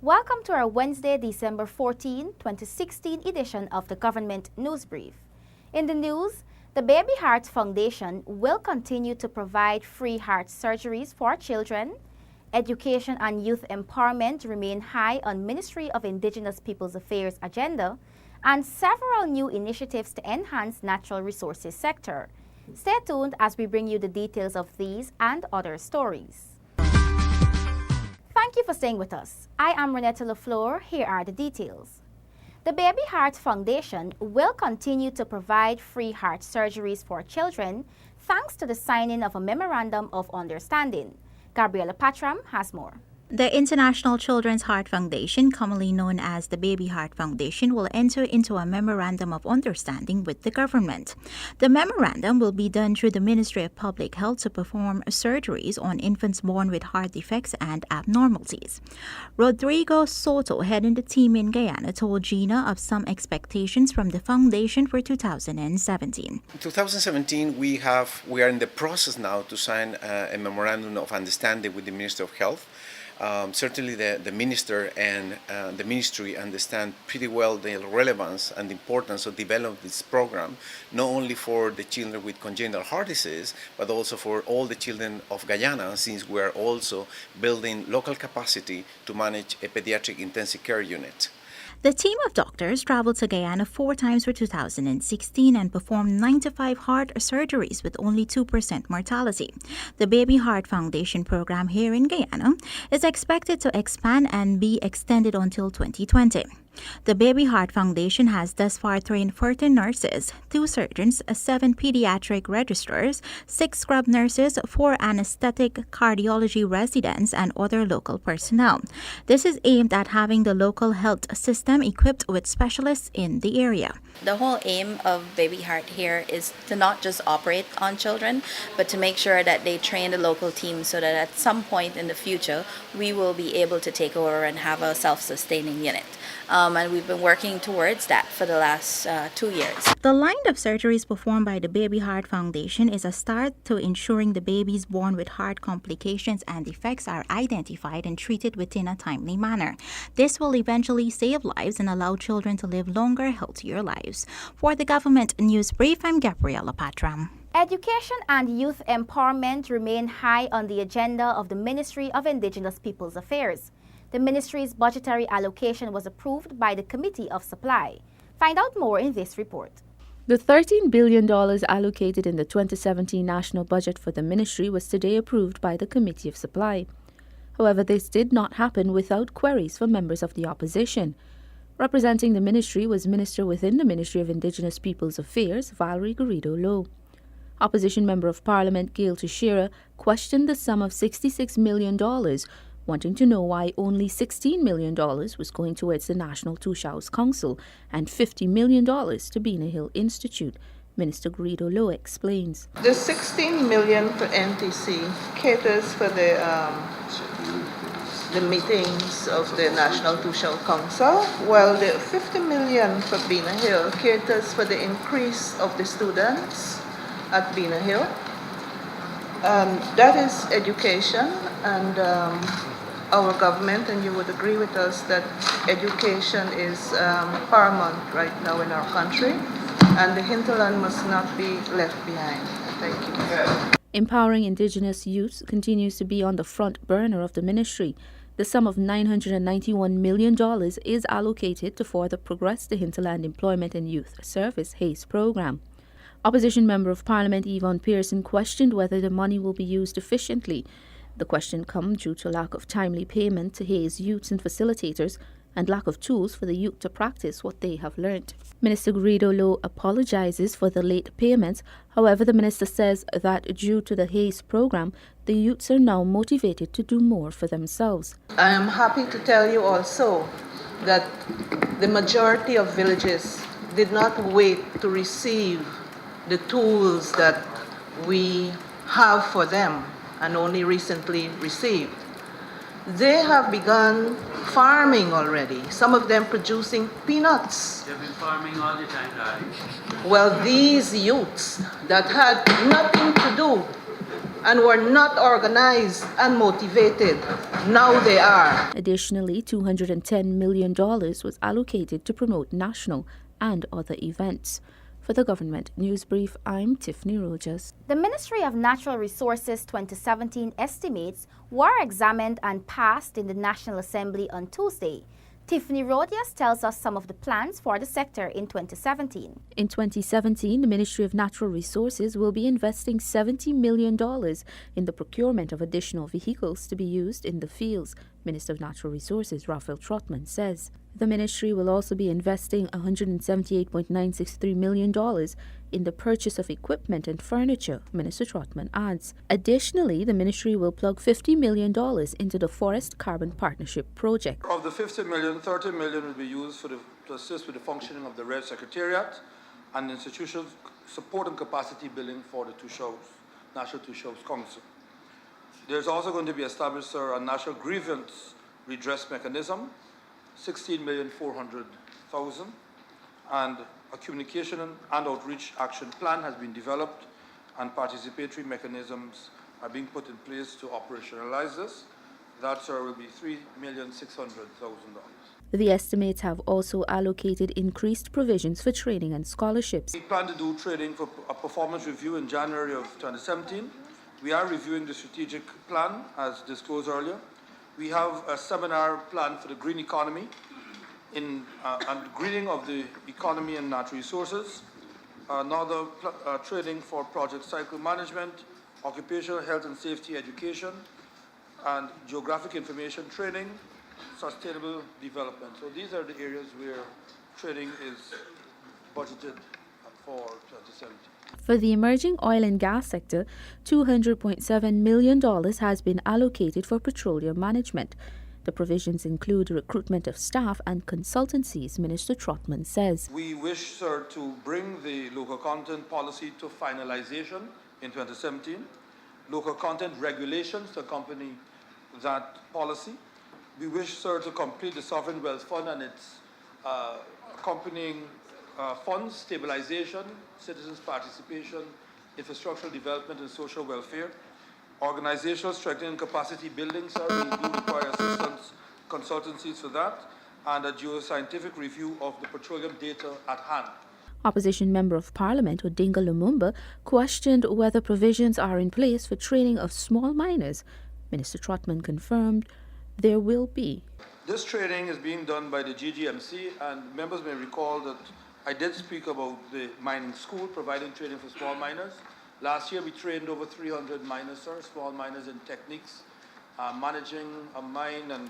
Welcome to our Wednesday, December 14, 2016 edition of the Government News Brief. In the news, the Baby Heart Foundation will continue to provide free heart surgeries for children. Education and youth empowerment remain high on Ministry of Indigenous Peoples Affairs agenda, and several new initiatives to enhance natural resources sector. Stay tuned as we bring you the details of these and other stories. Thank you for staying with us. I am Renetta LaFleur. Here are the details. The Baby Heart Foundation will continue to provide free heart surgeries for children thanks to the signing of a Memorandum of Understanding. Gabriela Patram has more. The International Children's Heart Foundation, commonly known as the Baby Heart Foundation, will enter into a Memorandum of Understanding with the government. The memorandum will be done through the Ministry of Public Health to perform surgeries on infants born with heart defects and abnormalities. Rodrigo Soto, heading the team in Guyana, told Gina of some expectations from the foundation for 2017. In 2017, we are in the process now to sign a Memorandum of Understanding with the Ministry of Health. Certainly the minister and the ministry understand pretty well the relevance and the importance of developing this program, not only for the children with congenital heart disease, but also for all the children of Guyana, since we are also building local capacity to manage a pediatric intensive care unit. The team of doctors traveled to Guyana 4 times for 2016 and performed 95 heart surgeries with only 2% mortality. The Baby Heart Foundation program here in Guyana is expected to expand and be extended until 2020. The Baby Heart Foundation has thus far trained 13 nurses, 2 surgeons, 7 pediatric registrars, 6 scrub nurses, 4 anesthetic cardiology residents, and other local personnel. This is aimed at having the local health system equipped with specialists in the area. The whole aim of Baby Heart here is to not just operate on children, but to make sure that they train the local team so that at some point in the future, we will be able to take over and have a self-sustaining unit. And we've been working towards that for the last 2 years. The line of surgeries performed by the Baby Heart Foundation is a start to ensuring the babies born with heart complications and defects are identified and treated within a timely manner. This will eventually save lives and allow children to live longer, healthier lives. For the Government News Brief, I'm Gabriela Patram. Education and youth empowerment remain high on the agenda of the Ministry of Indigenous Peoples Affairs. The ministry's budgetary allocation was approved by the Committee of Supply. Find out more in this report. The $13 billion allocated in the 2017 national budget for the ministry was today approved by the Committee of Supply. However, this did not happen without queries from members of the opposition. Representing the ministry was Minister within the Ministry of Indigenous Peoples Affairs, Valerie Garrido-Low. Opposition Member of Parliament Gail Teixeira questioned the sum of $66 million, wanting to know why only $16 million was going towards the National Tushaus Council and $50 million to Bina Hill Institute. Minister Garrido-Low explains. The $16 million for NTC caters for the meetings of the National Tushaus Council, while the $50 million for Bina Hill caters for the increase of the students at Bina Hill. That is education, and our government, and you would agree with us that education is paramount right now in our country, and the hinterland must not be left behind. Thank you. Empowering Indigenous youth continues to be on the front burner of the ministry. The sum of $991 million is allocated to further progress the Hinterland Employment and Youth Service HACE program. Opposition Member of Parliament Yvonne Pearson questioned whether the money will be used efficiently. The question comes due to lack of timely payment to HACE youths and facilitators and lack of tools for the youth to practice what they have learnt. Minister Garrido-Low apologizes for the late payments. However, the minister says that due to the HACE program, the youths are now motivated to do more for themselves. I am happy to tell you also that the majority of villages did not wait to receive the tools that we have for them and only recently received. They have begun farming already, some of them producing peanuts. They've been farming all the time, darling. Well, these youths that had nothing to do and were not organized and motivated. Now they are. Additionally, $210 million was allocated to promote national and other events. For the Government News Brief, I'm Tiffany Rogers. The Ministry of Natural Resources 2017 estimates were examined and passed in the National Assembly on Tuesday. Tiffany Rogers tells us some of the plans for the sector in 2017. In 2017, the Ministry of Natural Resources will be investing $70 million in the procurement of additional vehicles to be used in the fields, Minister of Natural Resources Raphael Trotman says. The ministry will also be investing $178.963 million in the purchase of equipment and furniture, Minister Trotman adds. Additionally, the ministry will plug $50 million into the Forest Carbon Partnership project. Of the $50 million, $30 million will be used to assist with the functioning of the Red Secretariat and institutional support and capacity building for the National Two Shows Council. There's also going to be established a national grievance redress mechanism, $16,400,000, and a communication and outreach action plan has been developed, and participatory mechanisms are being put in place to operationalize this. That, sir, will be $3,600,000. The estimates have also allocated increased provisions for training and scholarships. We plan to do training for a performance review in January of 2017. We are reviewing the strategic plan, as disclosed earlier. We have a seminar planned for the green economy and greening of the economy and natural resources. Another training for project cycle management, occupational health and safety education, and geographic information training, sustainable development. So these are the areas where training is budgeted for 2017. For the emerging oil and gas sector, $200.7 million has been allocated for petroleum management. The provisions include recruitment of staff and consultancies, Minister Trotman says. We wish, sir, to bring the local content policy to finalization in 2017. Local content regulations to accompany that policy. We wish, sir, to complete the Sovereign Wealth Fund and its accompanying funds, stabilization, citizens' participation, infrastructural development and social welfare, organizational strengthening capacity building, sir, we do require assistance, consultancies for that, and a geoscientific review of the petroleum data at hand. Opposition Member of Parliament Odinga Lumumba questioned whether provisions are in place for training of small miners. Minister Trotman confirmed there will be. This training is being done by the GGMC, and members may recall that I did speak about the mining school providing training for small miners. Last year we trained over 300 miners, sir, small miners in techniques, managing a mine and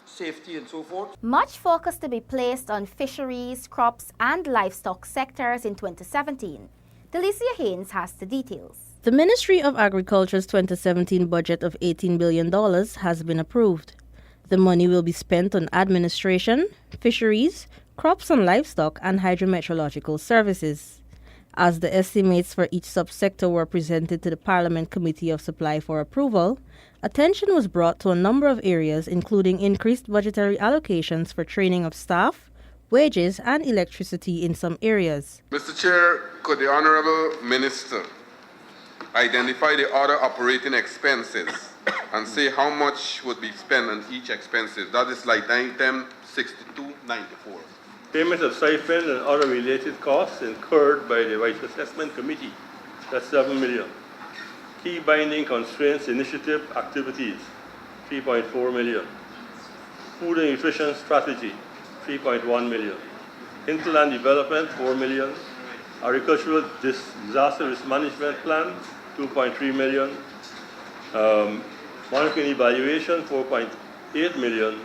safety and so forth. Much focus to be placed on fisheries, crops and livestock sectors in 2017. Delicia Haynes has the details. The Ministry of Agriculture's 2017 budget of $18 billion has been approved. The money will be spent on administration, fisheries, crops and livestock, and hydrometeorological services. As the estimates for each subsector were presented to the Parliament Committee of Supply for approval, attention was brought to a number of areas, including increased budgetary allocations for training of staff, wages, and electricity in some areas. Mr. Chair, could the Honourable Minister identify the other operating expenses and say how much would be spent on each expenses? That is like item 6294. Payment of stipend and other related costs incurred by the Vice Assessment Committee, that's $7 million. Key binding constraints initiative activities, $3.4 million. Food and nutrition strategy, $3.1 million. Hinterland development, $4 million. Agricultural disaster risk management plan, $2.3 million. Monitoring evaluation, $4.8 million.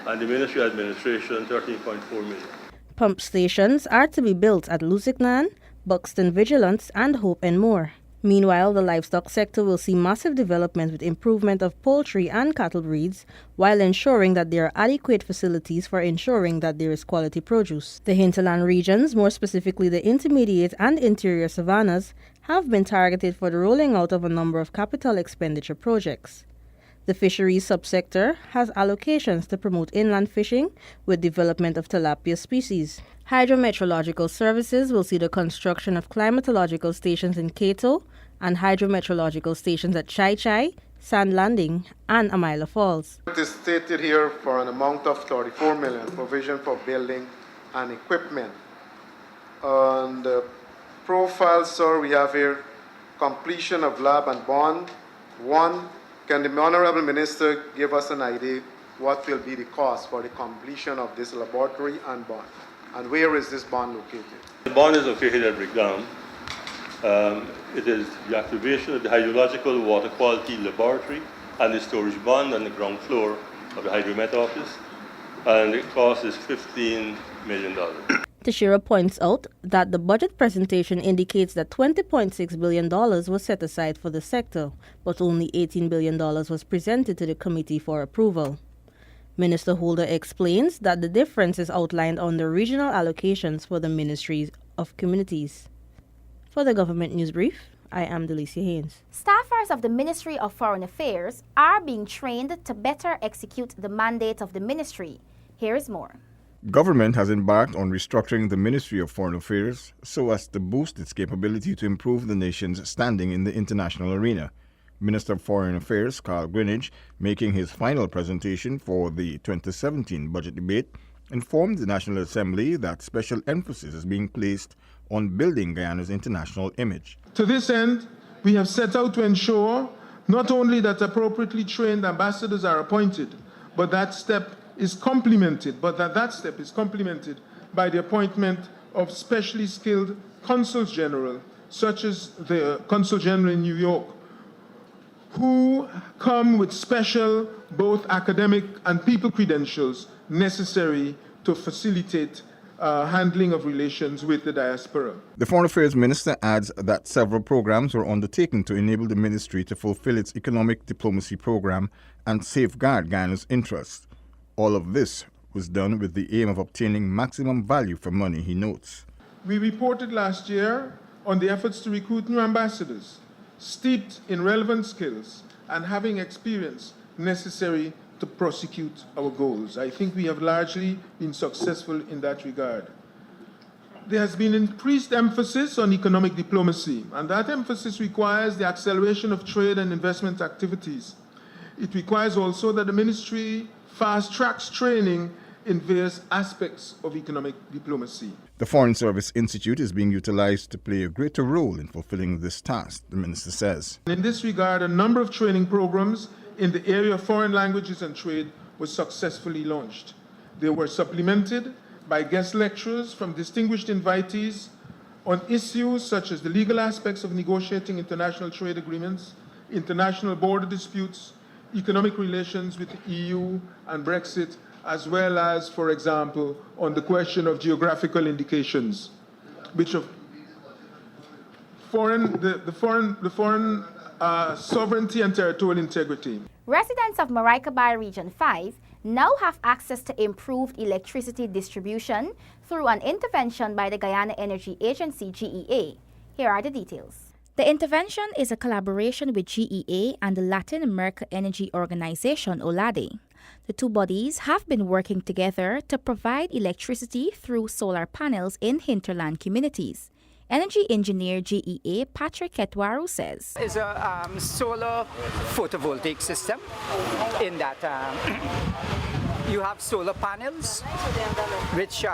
And the Ministry Administration, $13.4 million. Pump stations are to be built at Lusignan, Buxton Vigilance, and Hope and More. Meanwhile, the livestock sector will see massive development with improvement of poultry and cattle breeds, while ensuring that there are adequate facilities for ensuring that there is quality produce. The hinterland regions, more specifically the intermediate and interior savannas, have been targeted for the rolling out of a number of capital expenditure projects. The fisheries subsector has allocations to promote inland fishing with development of tilapia species. Hydrometeorological services will see the construction of climatological stations in Cato and hydrometeorological stations at Chai Chai, Sand Landing, and Amila Falls. It is stated here for an amount of 34 million provision for building and equipment. On the profile, sir, we have here completion of lab and bond. One, can the Honorable Minister give us an idea what will be the cost for the completion of this laboratory and bond? And where is this bond located? The bond is located at Brickdown. It is the activation of the hydrological water quality laboratory and the storage bond on the ground floor of the Hydromet office, and the cost is $15 million. Tashira points out that the budget presentation indicates that $20.6 billion was set aside for the sector, but only $18 billion was presented to the committee for approval. Minister Holder explains that the difference is outlined on the regional allocations for the Ministry of Communities. For the Government News Brief, I am Delicia Haynes. Staffers of the Ministry of Foreign Affairs are being trained to better execute the mandate of the ministry. Here is more. Government has embarked on restructuring the Ministry of Foreign Affairs so as to boost its capability to improve the nation's standing in the international arena. Minister of Foreign Affairs Carl Greenidge, making his final presentation for the 2017 budget debate, informed the National Assembly that special emphasis is being placed on building Guyana's international image. To this end, we have set out to ensure not only that appropriately trained ambassadors are appointed, but that step is complemented by the appointment of specially skilled consuls general, such as the Consul General in New York, who come with special both academic and people credentials necessary to facilitate handling of relations with the diaspora. The Foreign Affairs Minister adds that several programs were undertaken to enable the ministry to fulfill its economic diplomacy program and safeguard Guyana's interests. All of this was done with the aim of obtaining maximum value for money, he notes. We reported last year on the efforts to recruit new ambassadors, steeped in relevant skills and having experience necessary to prosecute our goals. I think we have largely been successful in that regard. There has been increased emphasis on economic diplomacy, and that emphasis requires the acceleration of trade and investment activities. It requires also that the ministry fast-tracks training in various aspects of economic diplomacy. The Foreign Service Institute is being utilized to play a greater role in fulfilling this task, the minister says. In this regard, a number of training programs in the area of foreign languages and trade was successfully launched. They were supplemented by guest lecturers from distinguished invitees on issues such as the legal aspects of negotiating international trade agreements, international border disputes, economic relations with the EU and Brexit, as well as, for example, on the question of geographical indications, which of foreign sovereignty and territorial integrity. Residents of Maracaibo Region 5 now have access to improved electricity distribution through an intervention by the Guyana Energy Agency, GEA. Here are the details. The intervention is a collaboration with GEA and the Latin America Energy Organization, OLADE. The two bodies have been working together to provide electricity through solar panels in hinterland communities. Energy engineer GEA Patrick Ketwaru says, It's a solar photovoltaic system in that you have solar panels which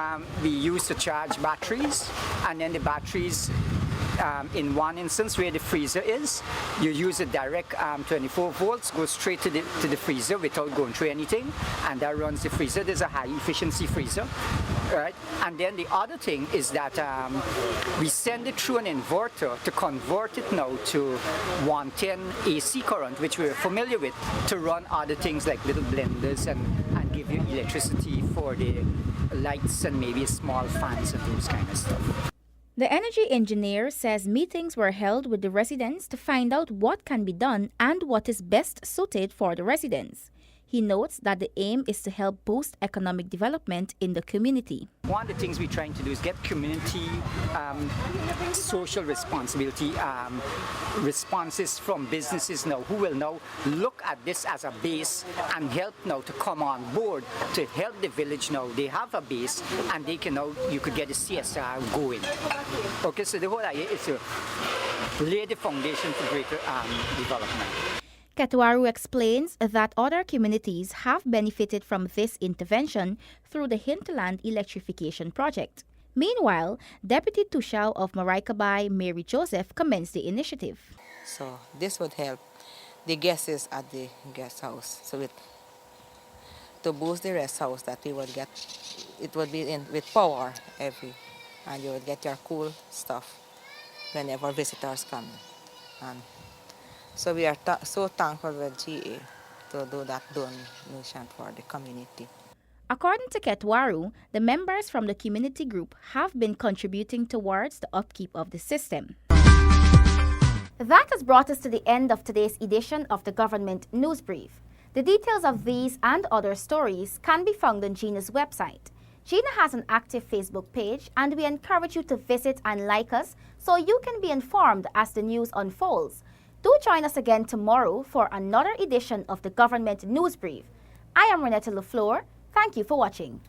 we use to charge batteries, and then the batteries in one instance where the freezer is, you use a direct 24 volts, go straight to the freezer without going through anything, and that runs the freezer. There's a high efficiency freezer, right? And then the other thing is that we send it through an inverter to convert it now to 110 AC current, which we're familiar with, to run other things like little blenders and give you electricity for the lights and maybe small fans and those kind of stuff. The energy engineer says meetings were held with the residents to find out what can be done and what is best suited for the residents. He notes that the aim is to help boost economic development in the community. One of the things we're trying to do is get community social responsibility responses from businesses now who will now look at this as a base and help now to come on board to help the village now. They have a base and they can now, you could get the CSR going. Okay, so the whole idea is to lay the foundation for greater development. Ketwaru explains that other communities have benefited from this intervention through the Hinterland Electrification Project. Meanwhile, Deputy Tushao of Maraikabai, Mary Joseph, commenced the initiative. So this would help the guests at the guest house. So to boost the rest house that we would get, it would be in with power and you would get your cool stuff whenever visitors come. And so we are so thankful with GA to do that donation for the community. According to Ketwaru, the members from the community group have been contributing towards the upkeep of the system. That has brought us to the end of today's edition of the Government News Brief. The details of these and other stories can be found on GINA's website. GINA has an active Facebook page and we encourage you to visit and like us so you can be informed as the news unfolds. Do join us again tomorrow for another edition of the Government News Brief. I am Renetta LaFleur. Thank you for watching.